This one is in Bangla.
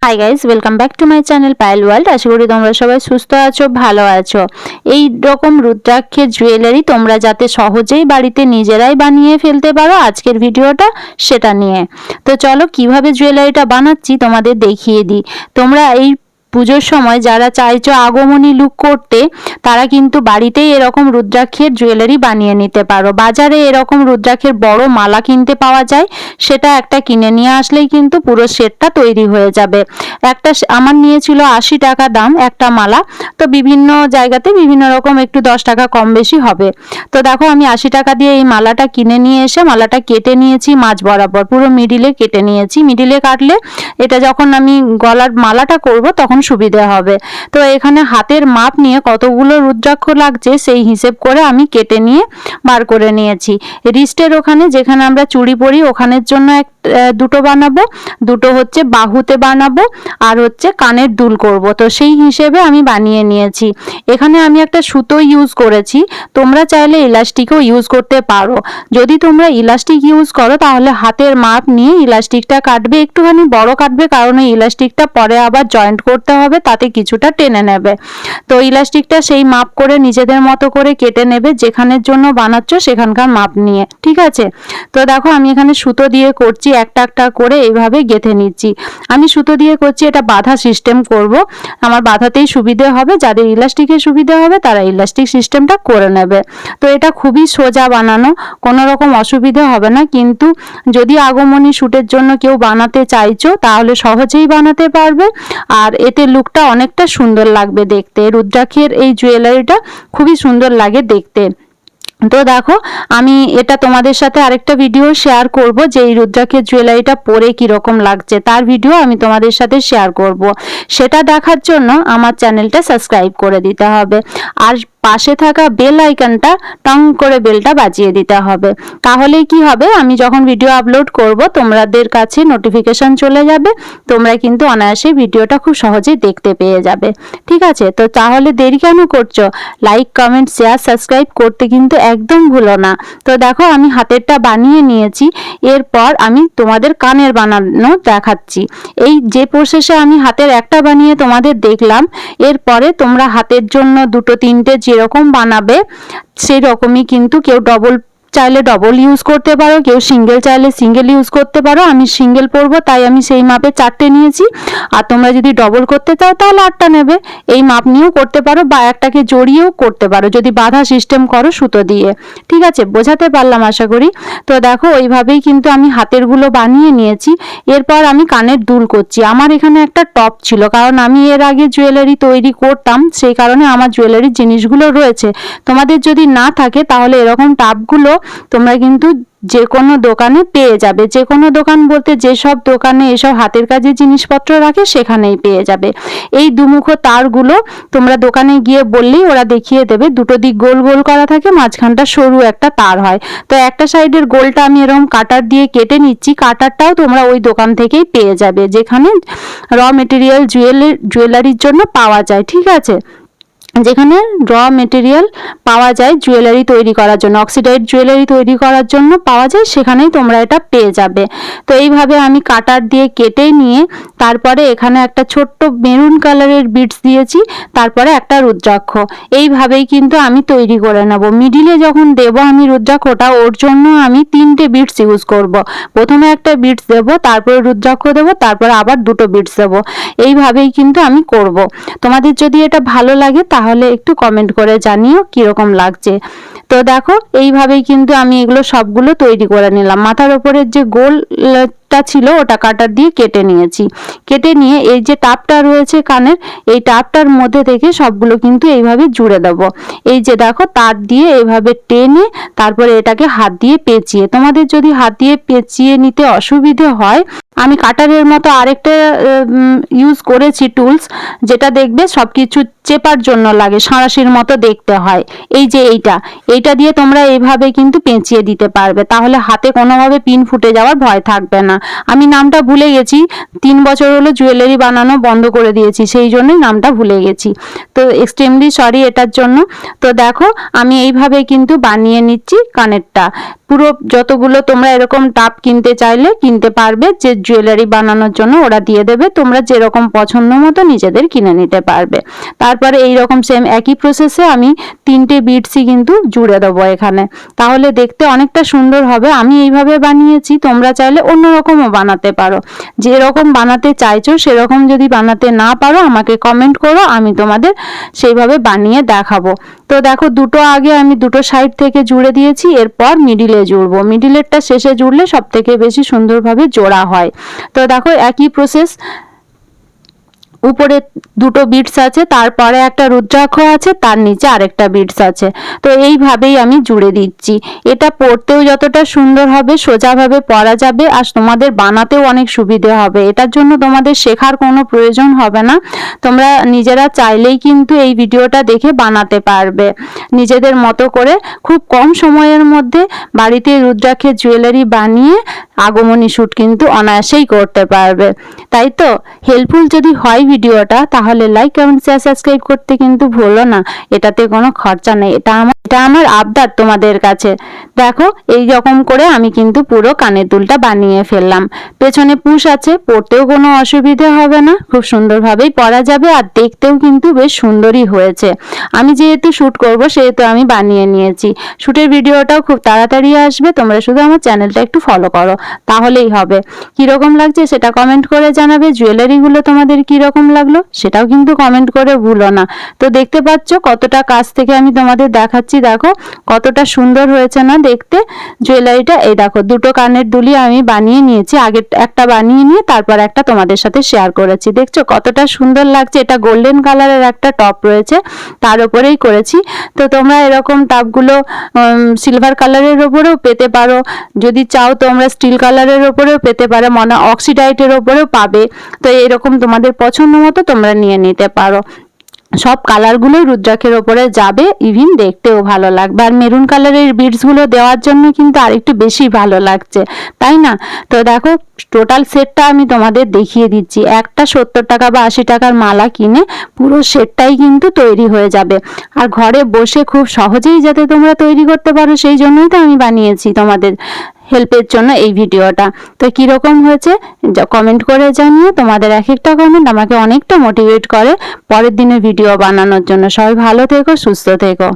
High guys, welcome back to my channel Payel world. আশা করি তোমরা সবাই সুস্থ আছো, ভালো আছো। এই রকম রুদ্রাক্ষের জুয়েলারি তোমরা যাতে সহজেই বাড়িতে নিজেরাই বানিয়ে ফেলতে পারো, আজকের ভিডিওটা সেটা নিয়ে। তো চলো কিভাবে জুয়েলারিটা বানাচ্ছি তোমাদের দেখিয়ে দিই। তোমরা এই পুজোর সময় যারা চাইছো আগমনী লুক করতে, তারা কিন্তু বাড়িতেই এরকম রুদ্রাক্ষের জুয়েলারি বানিয়ে নিতে পারো। বাজারে এরকম রুদ্রাক্ষের বড় মালা কিনতে পাওয়া যায়, সেটা একটা কিনে নিয়ে আসলেই কিন্তু পুরো সেটটা তৈরি হয়ে যাবে। একটা আমার নিয়েছিল 80 টাকা দাম একটা মালা। তো বিভিন্ন জায়গাতে বিভিন্ন রকম একটু 10 টাকা কম বেশি হবে। তো দেখো আমি 80 টাকা দিয়ে এই মালাটা কিনে নিয়ে এসে মালাটা কেটে নিয়েছি মাঝ বরাবর, পুরো মিডিলে কেটে নিয়েছি। মিডিলে কাটলে এটা যখন আমি গলার মালাটা করব তখন সুবিধে হবে। তো এখানে হাতের মাপ নিয়ে কতগুলো রুদ্রাক্ষ লাগছে সেই হিসেব করে আমি কেটে নিয়ে বার করে নিয়েছি। রিস্টের ওখানে যেখানে আমরা চুড়ি পরি ওখানের জন্য দুটো বানাবো, দুটো হচ্ছে বাহুতে বানাবো, আর হচ্ছে কানের দুল করব। তো সেই হিসেবে আমি বানিয়ে নিয়েছি। এখানে আমি একটা সুতো ইউজ করেছি, তোমরা চাইলে ইলাস্টিকও ইউজ করতে পারো। যদি তোমরা ইলাস্টিক ইউজ করো তাহলে হাতের মাপ নিয়ে ইলাস্টিকটা কাটবে, একটুখানি বড় কাটবে, কারণ এই ইলাস্টিকটা পরে আবার জয়েন্ট করতে হবে, তাতে কিছুটা টেনে নেবে। তো ইলাস্টিকটা সেই মাপ করে নিজেদের মতো করে কেটে নেবে, যেখানের জন্য বানাচ্ছ সেখানকার মাপ নিয়ে, ঠিক আছে। তো দেখো আমি এখানে সুতো দিয়ে করছি, একটা একটা করে এইভাবে গেঁথে নিচ্ছি। আমি সুতো দিয়ে করছি, এটা বাঁধা সিস্টেম করব, আমার বাঁধাতেই সুবিধে হবে। যাদের ইলাস্টিকের সুবিধে হবে তারা ইলাস্টিক সিস্টেমটা করে নেবে। তো এটা খুবই সোজা বানানো, কোনো রকম অসুবিধা হবে না। কিন্তু যদি আগমনী শ্যুটের জন্য কেউ বানাতে চাইছো তাহলে সহজেই বানাতে পারবে, আর এতে লুকটা অনেকটা সুন্দর লাগবে দেখতে। রুদ্রাক্ষের এই জুয়েলারিটা খুবই সুন্দর লাগে দেখতে। তো দেখো আমি এটা তোমাদের সাথে আরেকটা ভিডিও শেয়ার করব, যে এই রুদ্রাক্ষের জুয়েলারিটা পরে কিরকম লাগছে তার ভিডিও আমি তোমাদের সাথে শেয়ার করব। সেটা দেখার জন্য আমার চ্যানেলটা সাবস্ক্রাইব করে দিতে হবে, আর পাশে থাকা বেল আইকনটা টং করে বেলটা বাজিয়ে দিতে হবে। তাহলেই কি হবে, আমি যখন ভিডিও আপলোড করব তোমাদের কাছে নোটিফিকেশন চলে যাবে, তোমরা কিন্তু অনায়াসে ভিডিওটা খুব সহজেই দেখতে পেয়ে যাবে, ঠিক আছে। তো তাহলে দেরি কেন করছো? লাইক, কমেন্ট, শেয়ার, সাবস্ক্রাইব করতে কিন্তু একদম ভুলো না। তো দেখো আমি হাতেরটা বানিয়ে নিয়েছি, এরপর আমি তোমাদের কানের বানানো দেখাচ্ছি। এই যে প্রসেসে আমি হাতের একটা বানিয়ে তোমাদের দেখলাম, এরপরে তোমরা হাতের জন্য দুটো তিনটে যেরকম বানাবে সেই রকমই কিন্তু কেউ ডবল চাইলে ডবল ইউজ করতে পারো, কেউ সিঙ্গেল চাইলে সিঙ্গেল ইউজ করতে পারো। আমি সিঙ্গেল পরবো তাই আমি সেই মাপে 4টে নিয়েছি, আর তোমরা যদি ডবল করতে চাও তাহলে 8টা নেবে। এই মাপ নিয়েও করতে পারো বা একটাকে জড়িয়েও করতে পারো যদি বাঁধা সিস্টেম করো সুতো দিয়ে, ঠিক আছে। বোঝাতে পারলাম আশা করি। তো দেখো ওইভাবেই কিন্তু আমি হাতেরগুলো বানিয়ে নিয়েছি। এরপর আমি কানের দুল করছি। আমার এখানে একটা টপ ছিল, কারণ আমি এর আগে জুয়েলারি তৈরি করতাম, সেই কারণে আমার জুয়েলারির জিনিসগুলো রয়েছে। তোমাদের যদি না থাকে তাহলে এরকম টাপগুলো তোমরা কিন্তু যে কোনো দোকানে পেয়ে যাবে। যে কোনো দোকান বলতে যেসব দোকানে এসব হাতের কাজের জিনিসপত্র রাখে সেখানেই পেয়ে যাবে। এই দুমুখো তারগুলো তোমরা দোকানে গিয়ে বললেই ওরা দেখিয়ে দেবে। দুটো দিক গোল গোল করা থাকে, মাঝখানটা সরু একটা তার হয়। তো একটা সাইডের গোলটা আমি এরকম কাটার দিয়ে কেটে নিচ্ছি। কাটারটাও তোমরা ওই দোকান থেকেই পেয়ে যাবে যেখানে র মেটেরিয়াল জুয়েলারির জন্য পাওয়া যায়, ঠিক আছে। যেখানে র মেটেরিয়াল পাওয়া যায় জুয়েলারি তৈরি করার জন্য, অক্সিডাইড জুয়েলারি তৈরি করার জন্য পাওয়া যায়, সেখানেই তোমরা এটা পেয়ে যাবে। তো এইভাবে আমি কাটার দিয়ে কেটে নিয়ে তারপরে এখানে একটা ছোট্ট মেরুন কালারের বিটস দিয়েছি, তারপরে একটা রুদ্রাক্ষ। এইভাবেই কিন্তু আমি তৈরি করে নেব। মিডিলে যখন দেব আমি রুদ্রাক্ষটা, ওর জন্য আমি 3টে বিটস ইউজ করব। প্রথমে একটা বিটস দেব, তারপরে রুদ্রাক্ষ দেব, তারপরে আবার দুটো বিটস দেব। এইভাবেই কিন্তু আমি করব। তোমাদের যদি এটা ভালো লাগে তাহলে একটু কমেন্ট করে জানিও কিরকম লাগছে। তো দেখো এইভাবেই কিন্তু আমি এগুলো সবগুলো তৈরি করে নিলাম। মাথার ওপরের যে গোলটা ছিল ওটা কাটার দিয়ে কেটে নিয়েছি। কেটে নিয়ে এই যে টাপটা রয়েছে কানের, এই টাপটার মধ্যে থেকে সবগুলো কিন্তু এইভাবে জুড়ে দেবো। এই যে দেখো তার দিয়ে এইভাবে টেনে তারপরে এটাকে হাত দিয়ে পেঁচিয়ে, তোমাদের যদি হাত দিয়ে পেঁচিয়ে নিতে অসুবিধে হয় আমি কাটারের মতো আরেকটা ইউজ করেছি টুলস, যেটা দেখবে সবকিছু চেপার জন্য লাগে, সাঁড়াশির মতো দেখতে হয়। এই যে এইটা দিয়ে তোমরা এইভাবে কিন্তু পেঁচিয়ে দিতে পারবে, তাহলে হাতে কোনোভাবে পিন ফুটে যাওয়ার ভয় থাকবে না। আমি নামটা ভুলে গেছি, 3 বছর হলো জুয়েলারি বানানো বন্ধ করে দিয়েছি, সেই জন্যই নামটা ভুলে গেছি। তো এক্সট্রিমলি সরি এটার জন্য। তো দেখো আমি এইভাবে কিন্তু বানিয়ে নিচ্ছি কানেরটা। পুরো যতগুলো তোমরা এরকম টাপ কিনতে চাইলে কিনতে পারবে, যে জুয়েলারি বানানোর জন্য ওরা দিয়ে দেবে, তোমরা যেরকম পছন্দ মতো নিজেদের কিনে নিতে পারবে। তারপরে এইরকম সেম একই প্রসেসে আমি 3টে বিটসই কিন্তু জুড়ে দেবো এখানে, তাহলে দেখতে অনেকটা সুন্দর হবে। আমি এইভাবে বানিয়েছি, তোমরা চাইলে অন্যরকমও বানাতে পারো। যেরকম বানাতে চাইছো সেরকম যদি বানাতে না পারো আমাকে কমেন্ট করো, আমি তোমাদের সেইভাবে বানিয়ে দেখাবো। তো দেখো দুটো আগে আমি দুটো সাইড থেকে জুড়ে দিয়েছি, এরপর মিডিলে জুড়বো। মিডিলেরটা শেষে জুড়লে সব থেকে বেশি সুন্দরভাবে জোড়া হয়। তো দেখো একই প্রসেস, উপরে দুটো বিটস আছে, তারপরে একটা রুদ্রাক্ষ আছে, তার নিচে আরেকটা বিটস আছে। তো এইভাবেই আমি জুড়ে দিচ্ছি। এটা পরতেও যতটা সুন্দর হবে, সোজাভাবে পরা যাবে, আর তোমাদের বানাতেও অনেক সুবিধে হবে। এটার জন্য তোমাদের শেখার কোনো প্রয়োজন হবে না, তোমরা নিজেরা চাইলেই কিন্তু এই ভিডিওটা দেখে বানাতে পারবে নিজেদের মতো করে। খুব কম সময়ের মধ্যে বাড়িতে রুদ্রাক্ষের জুয়েলারি বানিয়ে আগমনী শ্যুট কিন্তু অনায়াসেই করতে পারবে। তাই তো হেল্পফুল যদি হয় ভিডিওটা, তাহলে লাইক কমেন্ট শেয়ার সাবস্ক্রাইব করতে কিন্তু ভুলো না। এটাতে কোনো খরচা নেই, এটা আমার আবদার তোমাদের কাছে। দেখো এই রকম করে আমি কিন্তু পুরো কানের দুলটা বানিয়ে ফেললাম। পেছনে পুশ আছে, পরতেও কোনো অসুবিধে হবে না, খুব সুন্দরভাবেই পরা যাবে, আর দেখতেও কিন্তু বেশ সুন্দরই হয়েছে। আমি যেহেতু শ্যুট করব সেহেতু আমি বানিয়ে নিয়েছি। শ্যুটের ভিডিওটাও খুব তাড়াতাড়ি আসবে, তোমরা শুধু আমার চ্যানেলটা একটু ফলো করো তাহলেই হবে। কিরকম লাগছে সেটা কমেন্ট করে জানাবে। জুয়েলারিগুলো তোমাদের কিরকম লাগলো সেটাও কিন্তু কমেন্ট করে ভুলো না। তো দেখতে পাচ্ছ কতটা কাছ থেকে আমি তোমাদের দেখাচ্ছি, দেখো কতটা সুন্দর হয়েছে না দেখতে জুয়েলারিটা। এই দেখো দুটো কানের দুলি আমি বানিয়ে নিয়েছি, আগে একটা বানিয়ে নিয়ে তারপর একটা তোমাদের সাথে শেয়ার করেছি। দেখছো কতটা সুন্দর লাগছে। এটা গোল্ডেন কালারের একটা টপ রয়েছে, তার উপরেই করেছি। তো তোমরা এরকম টপগুলো সিলভার কালারের ওপরেও পেতে পারো, যদি চাও তোমরা স্টিল কালারের ওপরেও পেতে পারো, মনে অক্সিডাইটের ওপরেও পাবে। তো এরকম তোমাদের পছন্দ মতো তোমরা নিয়ে নিতে পারো। সব কালারগুলোই রুদ্রাক্ষের ওপরে যাবে, ইভিন দেখতেও ভালো লাগবে। আর মেরুন কালারের বিডসগুলো দেওয়ার জন্য কিন্তু আরেকটু বেশি ভালো লাগছে, তাই না? তো দেখো টোটাল সেটটা আমি তোমাদের দেখিয়ে দিচ্ছি। একটা 70 টাকা বা 80 টাকার মালা কিনে পুরো সেটটাই কিন্তু তৈরি হয়ে যাবে। আর ঘরে বসে খুব সহজেই যাতে তোমরা তৈরি করতে পারো, সেই জন্যই তো আমি বানিয়েছি তোমাদের হেল্পের জন্য এই ভিডিওটা। তো কিরকম হয়েছে কমেন্ট করে জানিয়ে, তোমাদের এক একটা কমেন্ট আমাকে অনেকটা মোটিভেট করে পরের দিনের ভিডিও বানানোর জন্য। সবাই ভালো থেকো, সুস্থ থেকো।